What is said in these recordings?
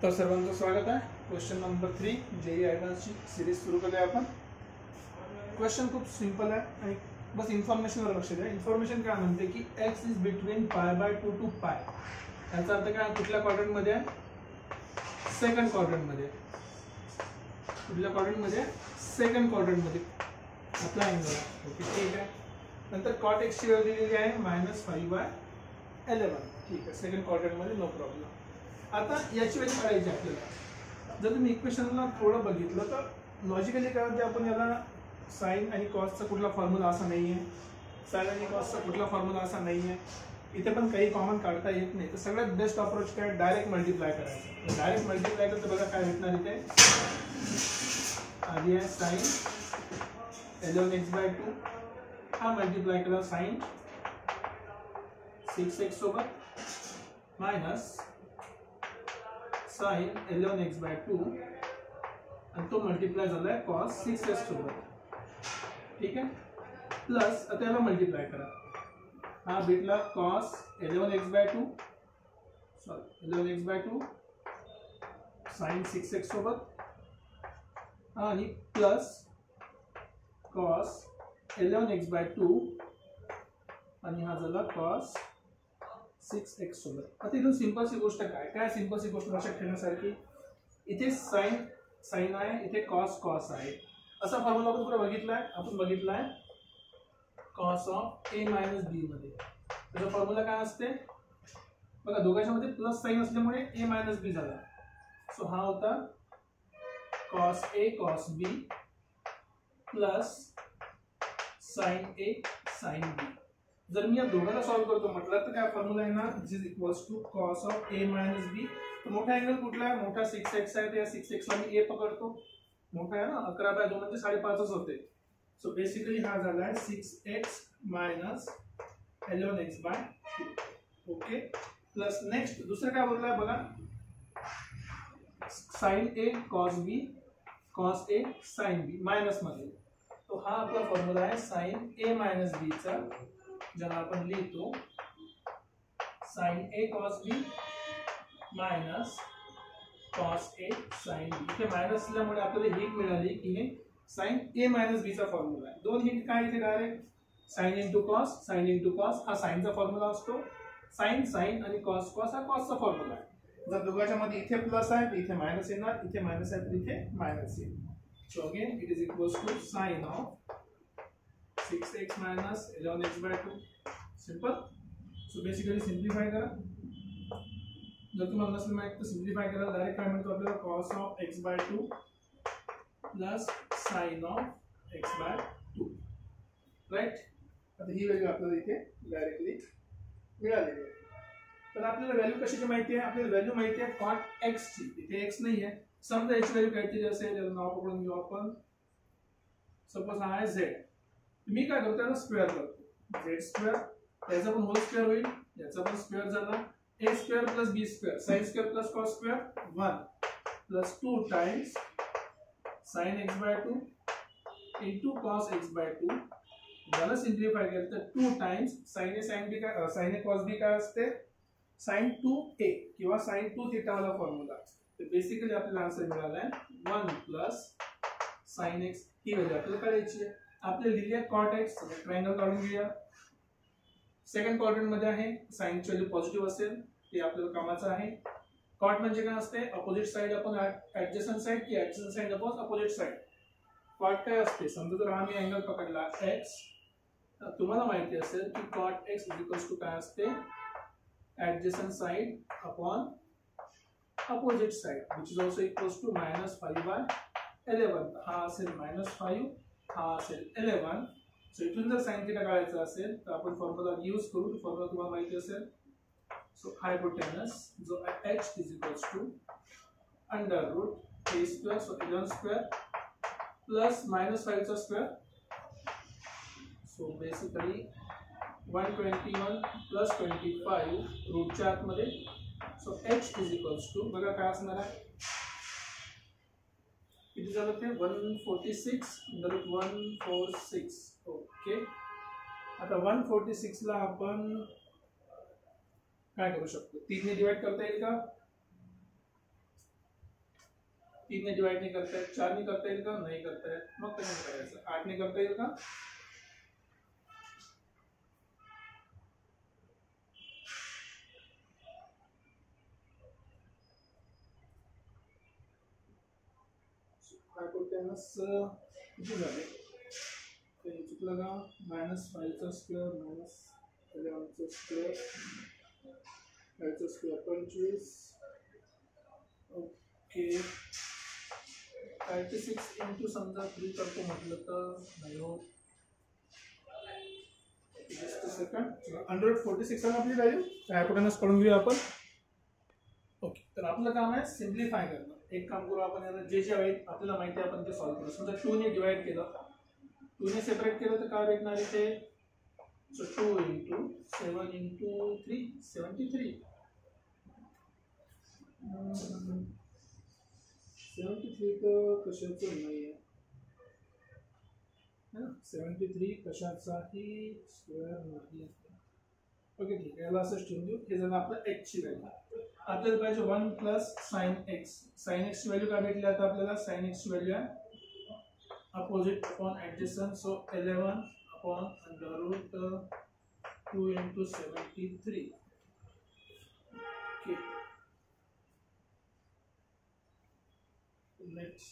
तर सर्वांचं स्वागत आहे। क्वेश्चन नंबर 3 जेई ॲडव्हान्सची सिरीज सुरू करूया आपण। क्वेश्चन खूप सिंपल आहे आणि बस इन्फॉर्मेशनवर लक्ष द्या। इन्फॉर्मेशन काय म्हणते की x इज बिटवीन π/2 टू π। याचा अर्थ काय, कुठल्या क्वाड्रंट मध्ये आहे? सेकंड क्वाड्रंट मध्ये। कुठल्या क्वाड्रंट मध्ये? सेकंड क्वाड्रंट मध्ये आपला अँगल आहे। ओके, ठीक आहे। नंतर cot x ची व्हॅल्यू दिलेली आहे -5/11। ठीक आहे, सेकंड क्वाड्रंट मध्ये, नो प्रॉब्लेम। आता याची व्हॅल्यू काढायची आपल्याला। जर तुम्ही इक्वेशनला थोडं बघितलं तर लॉजिकली काय होते, आपण याला साइन आणि कॉसचा कुठला फॉर्म्युला असा नाहीये, साइन आणि कॉसचा कुठला फॉर्म्युला असा नाहीये, इथे पण काही कॉमन काढता येत नाही। तर सगळ्यात बेस्ट अप्रोच काय, डायरेक्ट मल्टिप्लाय करायचं। डायरेक्ट मल्टिप्लाय करता बघा काय भेटणार इथे, आधी आहे साइन 11x/2, हा मल्टिप्लाय करा साइन 6x सोबत मायनस साइन 11x/2 आणि तो मल्टिप्लाय झालाय cos 6x सोबत। ठीक आहे, प्लस आता याला मल्टिप्लाय करा, हा भेटला cos 11x/2 साइन 6x सोबत आणि प्लस cos 11x/2 आणि हा झाला cos 6x सोबत। आता इथून सिंपल सी गोष्ट काय सिंपल सी गोष्ट लक्षात ठेवण्यासारखी, इथे साइन आहे, इथे कॉस आहे। असा फॉर्म्युला आपण बघितलाय cos ऑफ a - b मध्ये। त्याचा फॉर्म्युला काय असते बघा, दोघांच्या मध्ये प्लस साइन असल्यामुळे a - b झाला। सो हा होता cos a cos b plus sin a sin b। जर मी या दोघांना सॉल्व करतो म्हटलं तर काय फॉर्म्युला आहे ना, this is equals to cos of a - b। तर मोठा अँगल कुठला आहे, मोठा 6x आहे, त्या 6x ला मी a पकडतो, मोठा आहे ना 11/2 म्हणजे 5.5च होते। सो बेसिकली हा झाला आहे 6x minus 11x/2। Okay, plus next दुसरं काय बोललाय बघा, sin a cos b sin b minus मध्ये। तो हा आपला फॉर्म्युला आहे sin a - b चा, ज्याला आपण लिहितो sin a cos b minus cos a sin b। इथे मायनस असल्यामुळे आपल्याला हिंट मिळाली की हे sin a - b चा फॉर्म्युला आहे। दोन हिंट काय इथे डायरेक्ट, sin into cos हा sin चा फॉर्म्युला असतो, sin आणि cos हा cos चा फॉर्म्युला आहे। जर दोघांच्या मध्ये इथे प्लस आहे तर इथे मायनस येणार, इथे मायनस आहे तर इथे मायनस येईल। So again it is equals to sin of 6x minus 11x/2। Simple. So basically simplify करा, जर तुम्हाला नसेल माहित तर सिंप्लिफाय करा, डायरेक्ट काय मिळतो आपल्याला cos of x/2 plus sin of x/2, right. आता ही व्हॅल्यू आपल्याला इथे डायरेक्टली मिळालेली आहे। तर आपल्याला व्हॅल्यू कशाची माहिती आहे, आपल्याला व्हॅल्यू माहिती आहे cot x ची, इथे x नाही आहे। समजा याची व्हॅल्यू काहीतरी असेल, त्याचं नाव पकडून घेऊ आपण, सपोज हा आहे z। मी काय करतो, त्याला स्क्वेअर करतो, z स्क्वेअर, याचा पण होल स्क्वेअर होईल, याचा पण स्क्वेअर झाला, a square plus b square sin square plus cos square 1 plus 2 times sin x/2 into cos x/2। याला सिंप्लिफाय केलं तर 2 times sin a sin b काय, sin a cos b काय असते, sin 2a किंवा sin 2θ वाला फॉर्म्युला। तर बेसिकली आपल्याला आन्सर मिळाला आहे 1 प्लस sin x। ही व्हॅल्यू आपल्याला काढायची आहे। आपल्याला दिली आहे cot x, ट्रायंगल काढून घेऊया। सेकंड क्वाड्रंट मध्ये आहे, साइन ची व्हॅल्यू पॉझिटिव्ह असेल ते आपल्याला कामाचं आहे। कॉट म्हणजे काय असते, opposite side upon adjacent side की adjacent side upon opposite side. Cot काय असते, समजा जर आम्ही अँगल पकडला x, तर तुम्हाला माहिती असेल की cot x is equals to काय असते, adjacent side upon opposite side, which is also equals to -5/11। हा असेल -5, हा असेल 11। सो इथून जर sin θ काढायचा असेल तर आपण फॉर्म्युला यूज करू, फॉर्म्युला तुम्हाला माहिती असेल। सो हायपोटेनस जो h is equals to √a square, so 11 square plus -5 चा स्क्वेअर, सो बेसिकली 121 प्लस 25 रूटच्या आतमध्ये। So h is equals to बघा काय असणार आहे, किती झालं ते 146 √146। ओके, आता 146 ला आपण काय करू शकतो, 3 ने डिवाइड करता येईल का, 3 ने डिवाइड नहीं करता है, 4 ने करता येईल का? नहीं करता है, मग कसं करायचं? 8 ने करता येईल का? काय करते ना किती झाले? ते चुकलं का? -5 square -11 square 5 square 25. Okay 36 into समजा 3 करतो म्हटलं तर नाही होत. Just second. 146 आहे आपली व्हॅल्यू. हायपोटेनस काढून घेऊया आपण. ओके तर आपलं काम आहे सिम्प्लिफाय करणं. एक काम करू आपण, याला जे जे आहे आपल्याला माहिती आहे आपण ते सॉल्व्ह करू. समजा 2 ने डिवाइड केलं, 2 ने सेपरेट केलं तर काय भेटणार आहे ते? So 2 into 7 into 3 73. 73 तर कशाचं नाही आहे, 73 कशाचाही स्क्वेअर नाही. ओके ठीक आहे, याला असंच ठेवून देऊ. हे झालं आपलं x ची व्हॅल्यू. आपल्याला पाहिजे 1 plus sine x. Sine x ची व्हॅल्यू काय भेटली आता आपल्याला? साइन x ची व्हॅल्यू आहे opposite upon adjacent. So 11 upon under root 2 into 73. Okay let's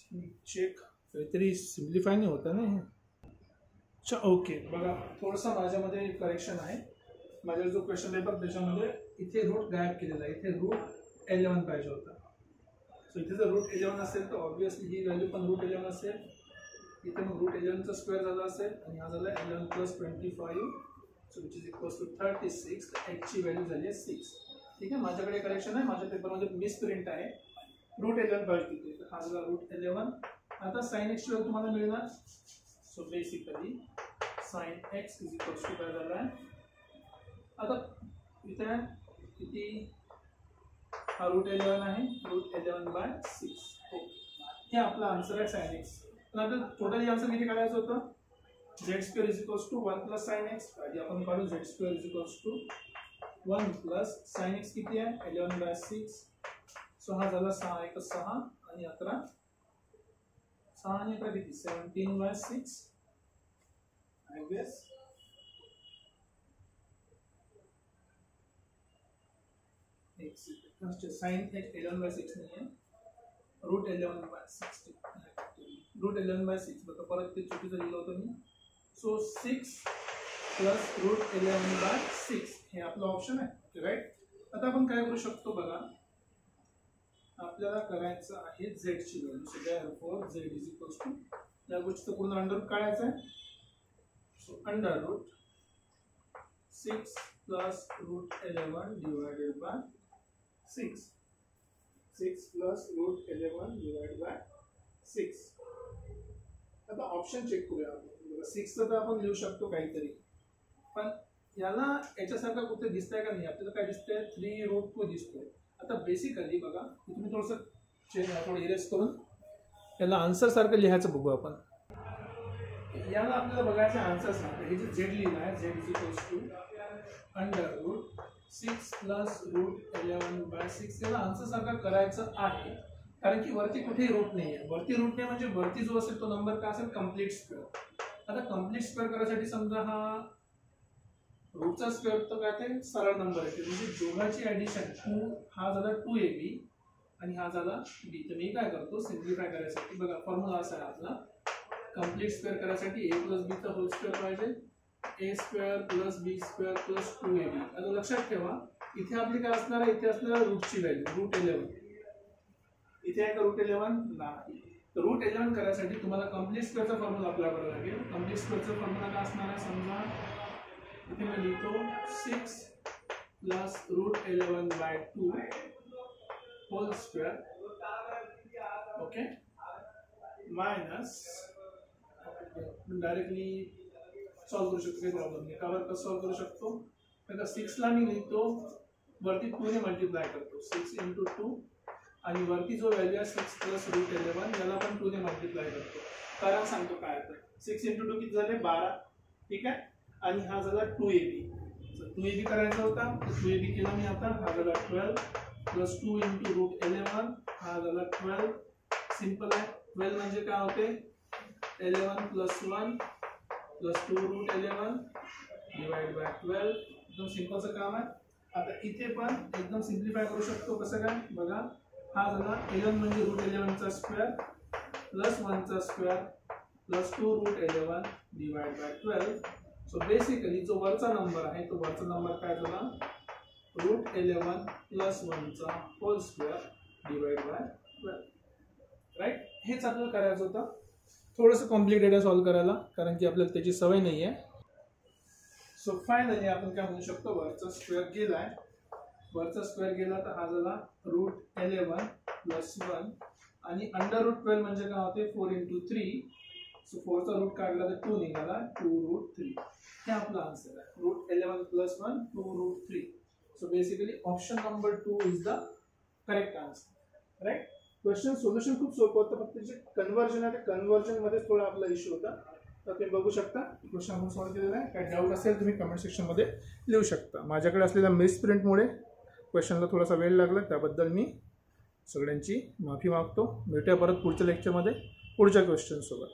check. काहीतरी सिम्प्लिफाय नाही होता ना हे. अच्छा ओके बघा, थोडंसं माझ्यामध्ये करेक्शन आहे. माझा जो क्वेश्चन पेपर त्याच्यामध्ये इथे रूट गायब केलेला आहे. इथे रूट 11 पाहिजे होता. सो इथे जर रूट 11 असेल तर ऑब्विसली ही व्हॅल्यू पण रूट 11 असेल. इथे मग रूट 11 चा स्क्वेअर झाला असेल आणि हा झाला 11 plus 25 so which is equals to 36. तर x ची व्हॅल्यू झाली आहे 6. ठीक आहे, माझ्याकडे करेक्शन आहे. माझ्या पेपरमध्ये मिसप्रिंट आहे. रूट 11 पाहिजे तिथे, हा झाला रूट 11. आता साइन x ची व्हॅल्यू तुम्हाला मिळणार. So basically sine x is equals to काय झाला आहे आता इथे किती? हा रूट 11 आहे, रूट 11/6. हे आपला आन्सर आहे साइन एक्स. पण आता टोटली आन्सर किती काढायचं होतं? Z square is equals to 1 plus sine x. आधी आपण काढू z square is equals to 1 plus sine x किती आहे? 11/6. सो हा झाला 6 1 6 आणि 11 6 आणि 11 किती? 17/6 आय गेस. साइन एक्स 11/6 नहीं है, रूट 11/6. रूट 11/6 बघा परत ते चुकीचं लिहिलं होतं मी. सो 6 प्लस रूट 11/6 हे आपलं ऑप्शन आहे, राईट. आता आपण काय करू शकतो बघा, आपल्याला करायचं आहे झेड ची value. So therefore z is equals to या गोष्टीचं पूर्ण अंडर रूट काढायचं आहे. So under root 6 plus root 11 divided by 6. 6 plus root 11 divide by 6. आता ऑप्शन चेक करूया आपण. 6 तर आपण लिहू शकतो काहीतरी, पण याला याच्यासारखं कुठे दिसतंय का नाही? आपल्याला काय दिसतंय? 3 रूट 2 दिसतोय. आता बेसिकली बघा, तुम्ही थोडं इरेज करून याला आन्सर सारखं लिहायचं बघू आपण. याला आपल्याला बघायचं आन्सर सारखं. हे जे झेड लिहिलं आहे, Z is equals to under root 6 plus root 11/6. याला आन्सर सारखं करायचं आहे, कारण की वरती कुठेही रूट नाही आहे. वरती रूट नाही म्हणजे वरती जो असेल तो नंबर काय असेल? Complete square. आता कंप्लीट स्क्वेअर करायसाठी समजा हा रूटचा स्क्वेअर तर काय ते सरळ नंबर आहे, म्हणजे दोघांची ॲडिशन 2 हा झाला 2ab आणि हा झाला b. तर मी काय करतो सिम्प्लिफाय करायसाठी बघा फॉर्म्युला असा आहे आपला. कंप्लीट स्क्वेअर करायसाठी a प्लस b चा होल स्क्वेअर पाहिजे, a square plus b square plus 2ab. आता लक्षात ठेवा इथे आपली काय असणार आहे? इथे असणार रूटची व्हॅल्यू रूट 11. इथे आहे का रूट 11? नाही. तर रूट 11 करायसाठी तुम्हाला कंप्लीट स्क्वेअरचा फॉर्म्युला अप्लाय करावा लागेल. कंप्लीट स्क्वेअरचा फॉर्म्युला काय असणार आहे? समजा इथे मी लिहितो 6 plus root 11/2 whole square. Okay minus directly solve करू शकतो, काही प्रॉब्लेम नाही. कावर कसं सॉल्व करू शकतो? तर 6 ला मी लिहितो वरती 2 ने मल्टिप्लाय करतो. 6 इंटू 2 आणि वरती जो व्हॅल्यू आहे 6 प्लस रूट 11 याला पण 2 ने मल्टिप्लाय करतो. कारण सांगतो काय तर 6 इंटू 2 किती झाले? 12. ठीक आहे, आणि हा झाला 2ab. 2ab करायचा होता, 2ab केला मी. आता हा झाला 12 प्लस 2 इंटू रूट 11 हा झाला 12. सिंपल आहे. 12 म्हणजे काय होते 11 + 1 + 2√11 डिवाइड बाय 12. एकदम सिंपलचं काम आहे. आता इथे पण एकदम सिम्प्लिफाय करू शकतो. कसं काय बघा, हा झाला 11 म्हणजे √11चा स्क्वेअर प्लस 1चा square plus 2√11 divide by 12. So basically जो वरचा नंबर आहे तो वरचा नंबर काय झाला √11 + 1चा whole square divide by 12. Right, हेच आपल्याला करायचं होतं. थोडंसं कॉम्प्लिकेटेड सॉल्व्ह करायला, कारण की आपल्याला त्याची सवय नाही आहे. सो फायनली आपण काय म्हणू शकतो, वरचा स्क्वेअर गेलाय, वरचा स्क्वेअर गेला तर हा झाला √11 + 1 आणि √12 म्हणजे काय होते 4 × 3. सो 4चा रूट काढला तर 2 निघाला, 2√3. हे आपला आन्सर आहे. √11 + 1 2√3. So basically option number 2 is the correct answer. Right. Question solution खूप सोपं होतं, फक्त जे कन्व्हर्जन आहे ते कन्व्हर्जन मध्ये थोडा आपला इश्यू होता. तर तुम्ही बघू शकता क्वेश्चन आपण सॉल्व्ह केलेला आहे. काही डाऊट असेल तुम्ही कमेंट सेक्शनमध्ये लिहू शकता. माझ्याकडे असलेल्या मिसप्रिंटमुळे क्वेश्चनला थोडासा वेळ लागला, त्याबद्दल मी सगळ्यांची माफी मागतो. भेटूया परत पुढच्या लेक्चरमध्ये पुढच्या क्वेश्चनसोबत.